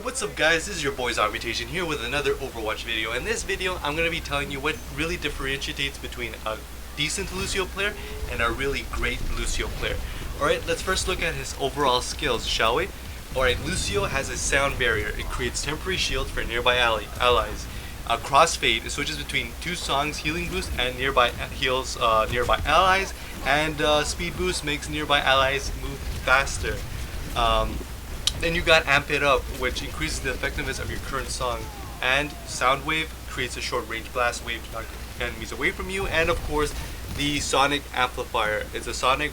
What's up guys, this is your boy Zombietation here with another Overwatch video. In this video, I'm going to be telling you what really differentiates between a decent Lucio player and a really great Lucio player. Alright, let's first look at his overall skills, shall we? Alright, Lucio has a sound barrier. It creates temporary shields for nearby allies. Crossfade, it switches between two songs, healing boost and nearby heals nearby allies, and speed boost makes nearby allies move faster. Then you got Amp It Up, which increases the effectiveness of your current song, and Sound Wave creates a short range blast wave to knock enemies away from you, and of course the Sonic Amplifier is a sonic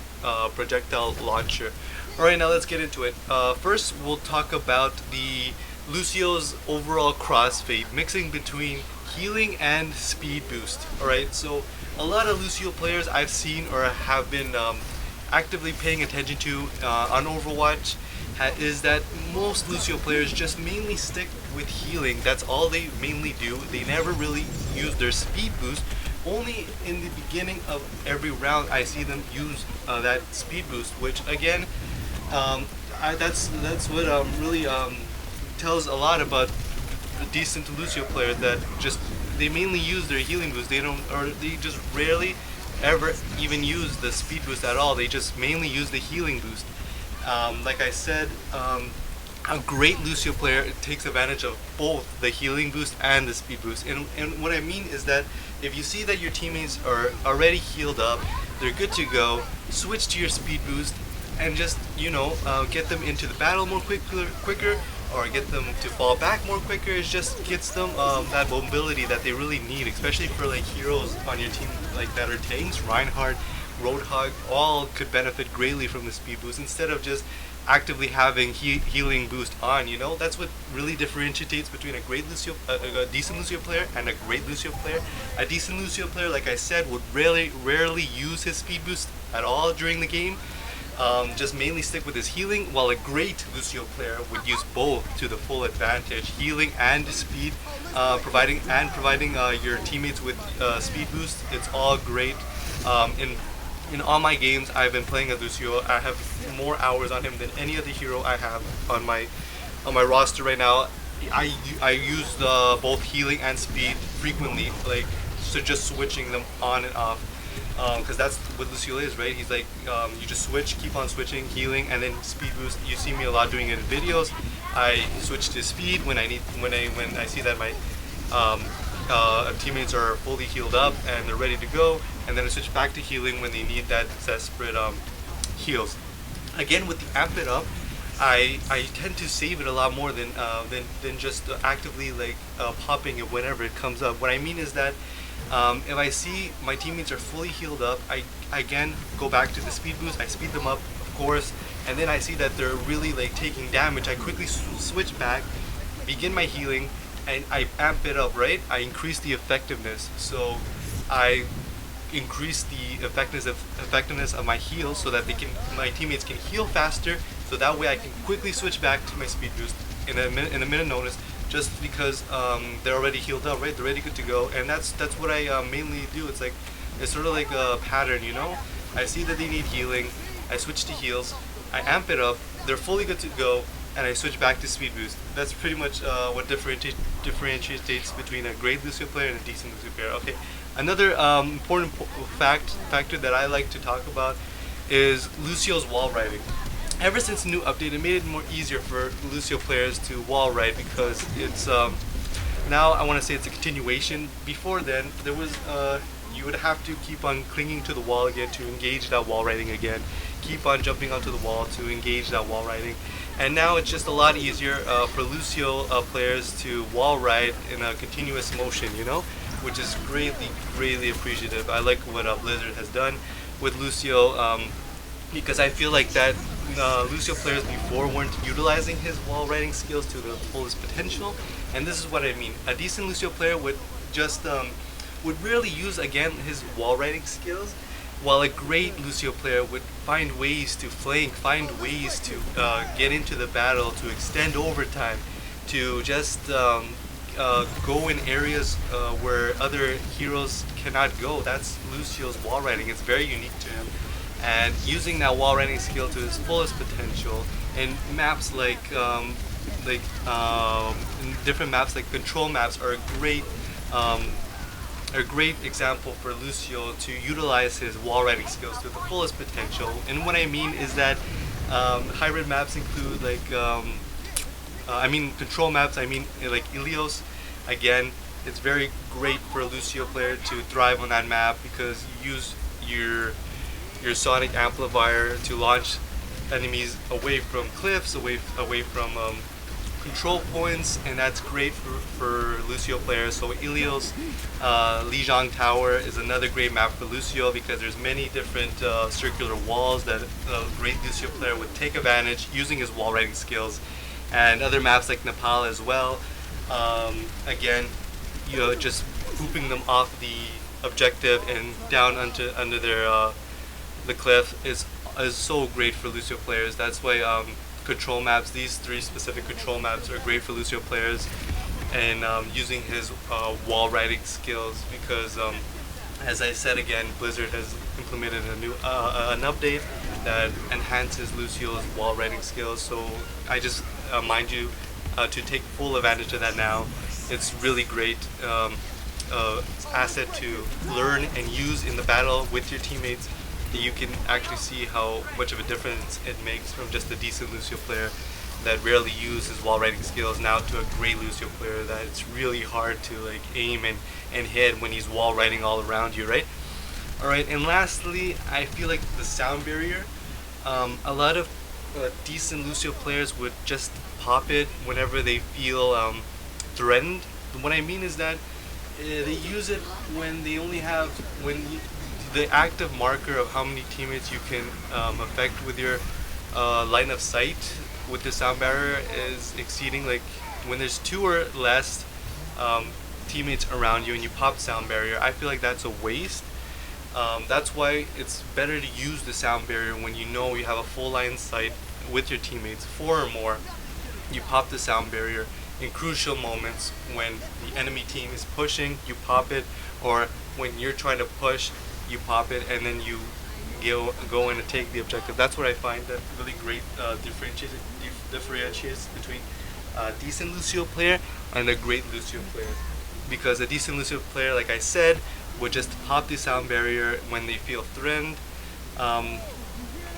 projectile launcher. Alright, now let's get into it. First we'll talk about the Lucio's overall crossfade, mixing between healing and speed boost. Alright, so a lot of Lucio players I've seen or have been actively paying attention to on Overwatch is that most Lucio players just mainly stick with healing. That's all they mainly do. They never really use their speed boost. Only in the beginning of every round I see them use that speed boost, which again, that's what really tells a lot about the decent Lucio players, that just they mainly use their healing boost. They don't, or they just rarely ever even use the speed boost at all. They just mainly use the healing boost. Like I said, a great Lucio player takes advantage of both the healing boost and the speed boost. And what I mean is that if you see that your teammates are already healed up, they're good to go, switch to your speed boost and just, you know, get them into the battle more quicker, or get them to fall back more quicker. It just gets them that mobility that they really need, especially for like heroes on your team like that are tanks. Reinhardt, Roadhog, all could benefit greatly from the speed boost instead of just actively having healing boost on. You know, that's what really differentiates between a great Lucio, a decent Lucio player and a great Lucio player. A decent Lucio player, like I said, would rarely use his speed boost at all during the game. Just mainly stick with his healing, while a great Lucio player would use both to the full advantage, healing and speed, providing your teammates with speed boost. It's all great. In all my games I've been playing as Lucio, I have more hours on him than any other hero I have on my roster right now. I use both healing and speed frequently, like, so just switching them on and off. Because that's what Lucio is, right? He's like, you just switch, keep on switching, healing, and then speed boost. You see me a lot doing it in videos. I switch to speed when I see that my teammates are fully healed up and they're ready to go, and then I switch back to healing when they need that desperate heals. Again, with the Amp It Up, I tend to save it a lot more than just actively like popping it whenever it comes up. What I mean is that if I see my teammates are fully healed up, I again go back to the speed boost. I speed them up, of course, and then I see that they're really like taking damage. I quickly switch back, begin my healing, and I amp it up, right? I increase the effectiveness. So I increase the effectiveness of my heals so that my teammates can heal faster. So that way I can quickly switch back to my speed boost in a minute notice, just because they're already healed up, right? They're ready, good to go. And that's what I mainly do. It's sort of like a pattern, you know? I see that they need healing, I switch to heals, I amp it up, they're fully good to go, and I switch back to speed boost. That's pretty much what differentiates between a great Lucio player and a decent Lucio player. Okay, another important factor that I like to talk about is Lucio's wall writing. Ever since the new update, it made it more easier for Lucio players to wall write, because it's now I want to say it's a continuation. Before then, there was you would have to keep on clinging to the wall again to engage that wall writing again, keep on jumping onto the wall to engage that wall writing. And now it's just a lot easier for Lucio players to wall ride in a continuous motion, you know, which is greatly appreciative. I like what Blizzard has done with Lucio, because I feel like that Lucio players before weren't utilizing his wall riding skills to the fullest potential. And this is what I mean. A decent Lucio player would just would rarely use again his wall riding skills, while a great Lucio player would find ways to flank, find ways to get into the battle, to extend overtime, to just go in areas where other heroes cannot go. That's Lucio's wall riding. It's very unique to him. And using that wall riding skill to its fullest potential in maps like like different maps, like control maps, are a great example for Lucio to utilize his wall riding skills to the fullest potential. And what I mean is that hybrid maps include like control maps. I mean like Ilios. Again, it's very great for a Lucio player to thrive on that map because you use your sonic amplifier to launch enemies away from cliffs, away from control points, and that's great for Lucio players. So Ilios Lijiang Tower is another great map for Lucio because there's many different circular walls that a great Lucio player would take advantage using his wall riding skills, and other maps like Nepal as well. Again, just pooping them off the objective and down under their the cliff is so great for Lucio players. That's why control maps, these 3 specific control maps, are great for Lucio players, and using his wall riding skills because as I said again, Blizzard has implemented a new an update that enhances Lucio's wall riding skills. So I just mind you to take full advantage of that now. It's really great asset to learn and use in the battle with your teammates. You can actually see how much of a difference it makes from just a decent Lucio player that rarely uses wall riding skills now to a great Lucio player that it's really hard to like aim and hit when he's wall riding all around you, right? Alright, and lastly, I feel like the sound barrier. A lot of decent Lucio players would just pop it whenever they feel threatened. What I mean is that they use it when they only have the active marker of how many teammates you can affect with your line of sight with the sound barrier is exceeding, like when there's 2 or less teammates around you and you pop sound barrier. I feel like that's a waste. That's why it's better to use the sound barrier when you know you have a full line of sight with your teammates, 4 or more. You pop the sound barrier in crucial moments when the enemy team is pushing, you pop it, or when you're trying to push, you pop it, and then you go in and take the objective. That's what I find that really great differentiates between a decent Lucio player and a great Lucio player. Because a decent Lucio player, like I said, would just pop the sound barrier when they feel threatened.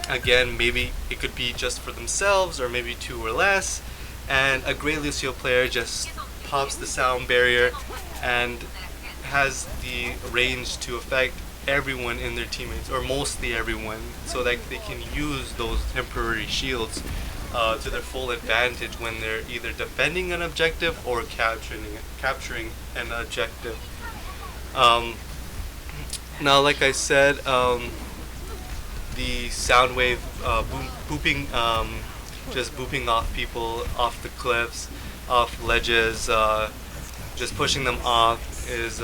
Again, maybe it could be just for themselves or maybe 2 or less. And a great Lucio player just pops the sound barrier and has the range to affect everyone in their teammates, or mostly everyone, so that they can use those temporary shields to their full advantage when they're either defending an objective or capturing an objective. Now, like I said, the sound wave just booping off people off the cliffs, off ledges, just pushing them off is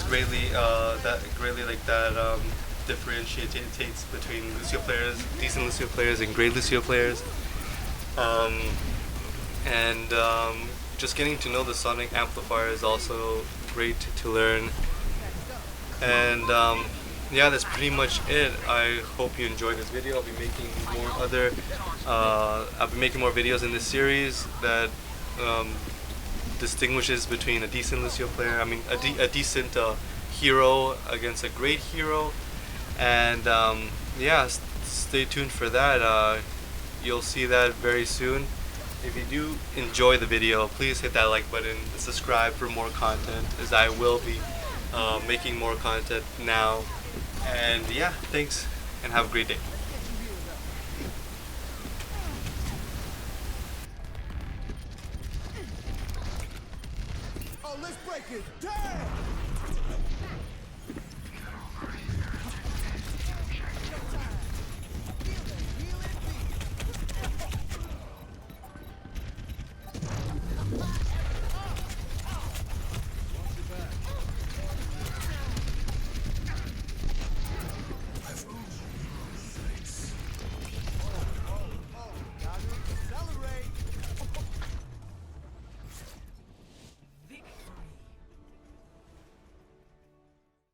greatly differentiates between Lucio players, decent Lucio players, and great Lucio players. Just getting to know the sonic amplifier is also great to learn. And yeah, that's pretty much it. I hope you enjoyed this video. I'll be making more videos in this series that distinguishes between a decent Lucio player, a decent hero against a great hero. And yeah, stay tuned for that. You'll see that very soon. If you do enjoy the video, please hit that like button and subscribe for more content, as I will be making more content now. And yeah, thanks and have a great day. Oh, let's break it. Damn!